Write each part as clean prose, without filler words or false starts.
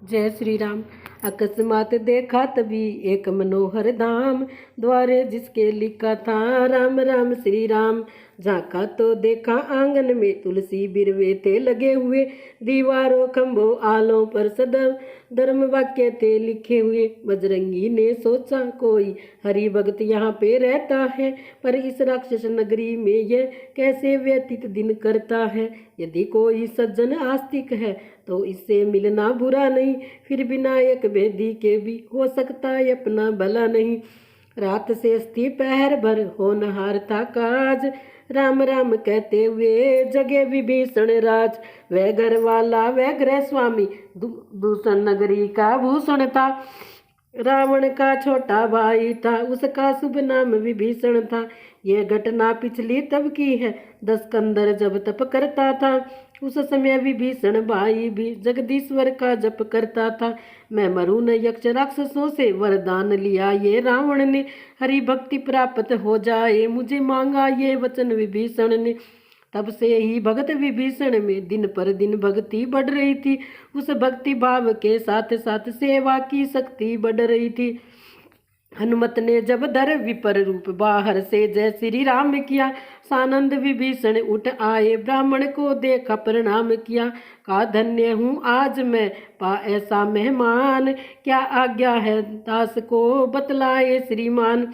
जय श्री राम। अकस्मात देखा तभी एक मनोहर धाम, द्वारे जिसके लिखा था राम राम श्री राम। झांका तो देखा आंगन में तुलसी बिरवे थे लगे हुए, दीवारों खंभों आलों पर सदैव धर्म वाक्य थे लिखे हुए। बजरंगी ने सोचा कोई हरि भक्त यहाँ पे रहता है, पर इस राक्षस नगरी में यह कैसे व्यतीत दिन करता है। यदि कोई सज्जन आस्तिक है तो इससे मिलना बुरा नहीं, फिर विनायक बेदी के भी हो सकता है अपना भला नहीं। रात से स्थिति पहर भर होनहार था काज, राम राम कहते हुए जगे विभीषण राज। वह घर वाला वह गृह स्वामी दूषण नगरी का भूषण था। रावण का छोटा भाई था, उसका शुभ नाम विभीषण था। यह घटना पिछली तब की है, दशकंदर जब तप करता था। उस समय विभीषण भाई भी जगदीश्वर का जप करता था। मैं मरू न यक्ष राक्षसों से वरदान लिया ये रावण ने, हरि भक्ति प्राप्त हो जाए मुझे मांगा ये वचन विभीषण ने। तब से ही भगत विभीषण में दिन पर दिन भक्ति बढ़ रही थी। उस भक्ति भाव के साथ साथ सेवा की शक्ति बढ़ रही थी। हनुमत ने जब धर विपर रूप बाहर से जय श्री राम किया, सानंद विभीषण उठ आए ब्राह्मण को देखा प्रणाम किया। का धन्य हूँ आज मैं पा ऐसा मेहमान, क्या आज्ञा है दास को बतलाए श्रीमान।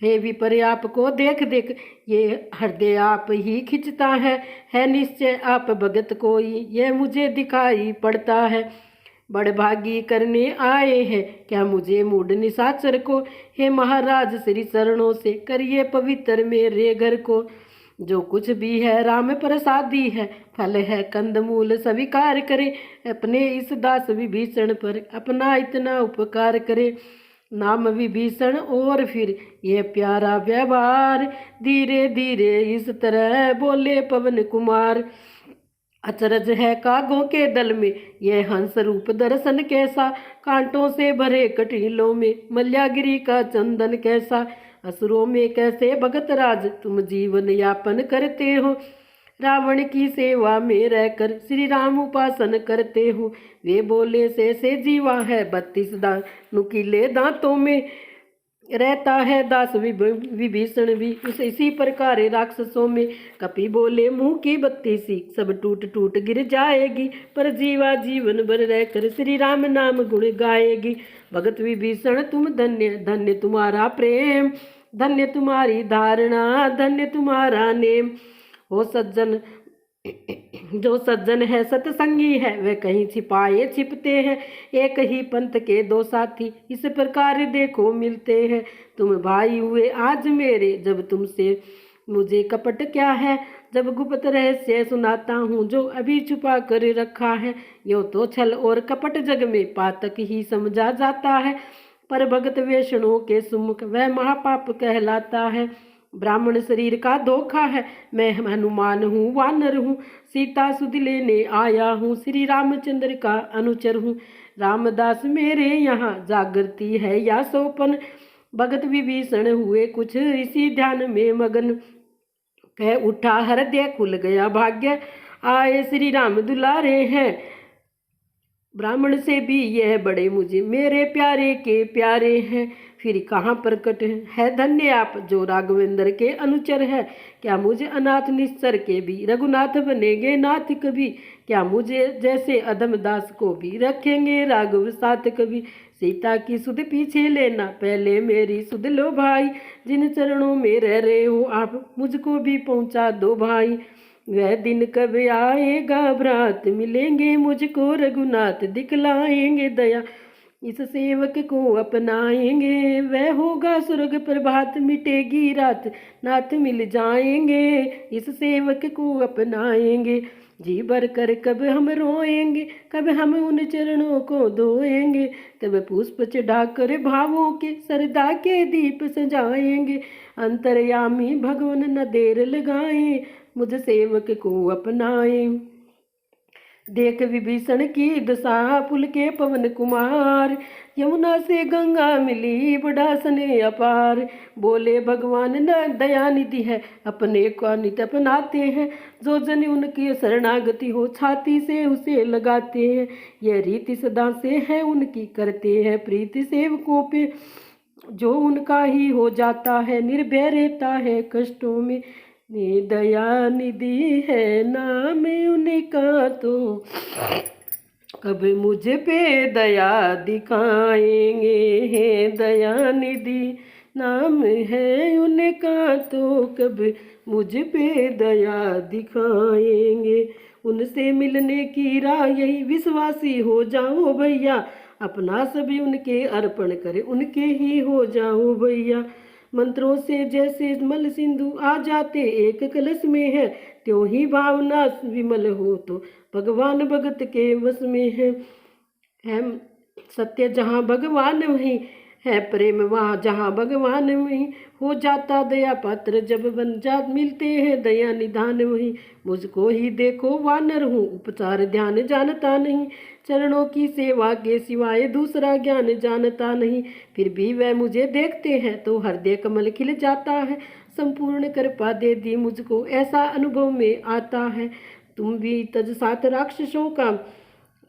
हे विपर आपको देख देख ये हृदय आप ही खिंचता है निश्चय आप भगत कोई ये मुझे दिखाई पड़ता है। बड़भागी करने आए हैं क्या मुझे मूड निशाचर को, हे महाराज श्री चरणों से करिए पवित्र मेरे घर को। जो कुछ भी है राम प्रसादी है, फल है कंदमूल स्वीकार करे। अपने इस दास विभीषण पर अपना इतना उपकार करे। नाम विभीषण और फिर ये प्यारा व्यवहार, धीरे धीरे इस तरह बोले पवन कुमार। अचरज है कागों के दल में यह हंस रूप दर्शन कैसा, कांटों से भरे कटीलों में मल्यागिरी का चंदन कैसा। असुरों में कैसे भगत राज तुम जीवन यापन करते हो, रावण की सेवा में रहकर श्री राम उपासन करते हो। वे बोले से जीवा है 32 दांत नुकीले दांतों में रहता है दास विभीषण भी उस इसी प्रकार राक्षसों में। कपि बोले मुंह की बत्ती सी सब टूट टूट गिर जाएगी, पर जीवा जीवन भर रहकर श्री राम नाम गुण गाएगी। भगत विभीषण तुम धन्य, धन्य तुम्हारा प्रेम, धन्य तुम्हारी धारणा, धन्य तुम्हारा नेम। हो सज्जन जो सज्जन है सत्संगी है, वे कहीं छिपाए छिपते हैं। एक ही पंथ के दो साथी इस प्रकार देखो मिलते हैं। तुम भाई हुए आज मेरे, जब तुमसे मुझे कपट क्या है। जब गुप्त रहस्य सुनाता हूँ जो अभी छुपा कर रखा है, यो तो छल और कपट जग में पातक ही समझा जाता है। पर भगत वैष्णव के सुमुख वह महापाप कहलाता है। ब्राह्मण शरीर का धोखा है, मैं हनुमान हूँ वानर हूँ, सीता सुध लेने आया हूँ, श्री रामचंद्र का अनुचर हूँ। रामदास मेरे यहाँ जागृति है या सोपन। भगत विभीषण हुए कुछ इसी ध्यान में मगन, कह उठा हृदय खुल गया भाग्य, आए श्री राम दुलारे हैं। ब्राह्मण से भी यह बड़े मुझे मेरे प्यारे के प्यारे हैं। फिर कहाँ प्रकट है धन्य आप जो राघवेंद्र के अनुचर है। क्या मुझे अनाथ निश्चर के भी रघुनाथ बनेंगे नाथ कभी, क्या मुझे जैसे अधम दास को भी रखेंगे राघव साथ कभी। सीता की सुध पीछे लेना पहले मेरी सुध लो भाई, जिन चरणों में रह रहे हो आप मुझको भी पहुँचा दो भाई। वह दिन कब आएगा भ्रात मिलेंगे मुझको रघुनाथ दिखलाएंगे दया, इस सेवक को अपनाएंगे। वह होगा स्वर्ग प्रभात मिटेगी रात, नाथ मिल जाएंगे इस सेवक को अपनाएंगे। जी भर कर कब हम रोएंगे, कब हम उन चरणों को धोएंगे, कब पुष्प चढ़ाकर भावों के सरदा के दीप सजाएंगे। अंतर्यामी भगवान न देर लगाएं, मुझ सेवक को अपनाएं। देख विभीषण की दशा पुल के पवन कुमार, यमुना से गंगा मिली बड़ा स्नेह अपार। बोले भगवान न दया निधि है, अपने को नित अपनाते हैं। जो जन उनकी शरणागति हो, छाती से उसे लगाते हैं। यह रीति सदा से है उनकी, करते हैं प्रीति सेवकों पे। जो उनका ही हो जाता है, निर्भय रहता है कष्टों में। दया निधि है नाम उनका, तो कब मुझ पे दया दिखाएंगे। है दया निधि नाम है उनका, तो कब मुझ पे दया दिखाएंगे। उनसे मिलने की राह यही, विश्वासी हो जाओ भैया। अपना सभी उनके अर्पण करे, उनके ही हो जाओ भैया। मंत्रों से जैसे मल सिंधु आ जाते एक कलश में है, त्यों ही भावना विमल हो तो भगवान भगत के वश में है सत्य जहाँ भगवान वहीं है, प्रेम वहाँ जहाँ भगवान वहीं हो जाता दया पात्र। जब बन जा मिलते हैं दया निधान वहीं। मुझको ही देखो वानर हूँ, उपचार ध्यान जानता नहीं। चरणों की सेवा के सिवाय दूसरा ज्ञान जानता नहीं। फिर भी वह मुझे देखते हैं तो हृदय कमल खिल जाता है। संपूर्ण कृपा दे दी मुझको, ऐसा अनुभव में आता है। तुम भी तज सात राक्षसों का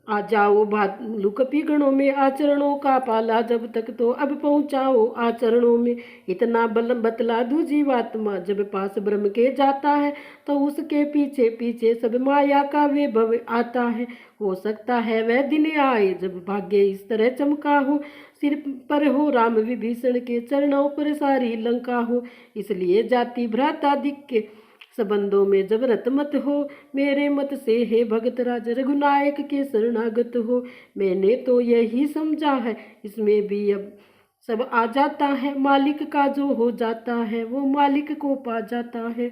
आ जाओ भालू कपीगणों में, आचरणों का पाला जब तक तो अब पहुँचाओ आचरणों में। इतना बल बतला दूँ जीवात्मा, जब पास ब्रह्म के जाता है तो उसके पीछे पीछे सब माया का वैभव आता है। हो सकता है वह दिन आए जब भाग्य इस तरह चमका हो, सिर पर हो राम विभीषण के, चरणों पर सारी लंका हो। इसलिए जाति भ्राता दिख के संबंधों में जब रत मत हो, मेरे मत से हे भगत राज रघुनायक के शरणागत हो। मैंने तो यही समझा है, इसमें भी अब सब आ जाता है। मालिक का जो हो जाता है वो मालिक को पा जाता है।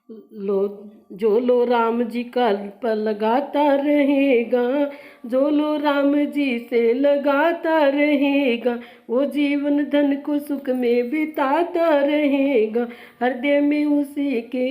लो जो लो राम जी का पर लगाता रहेगा, जो लो राम जी से लगाता रहेगा, वो जीवन धन को सुख में बिताता रहेगा। हृदय में उसी के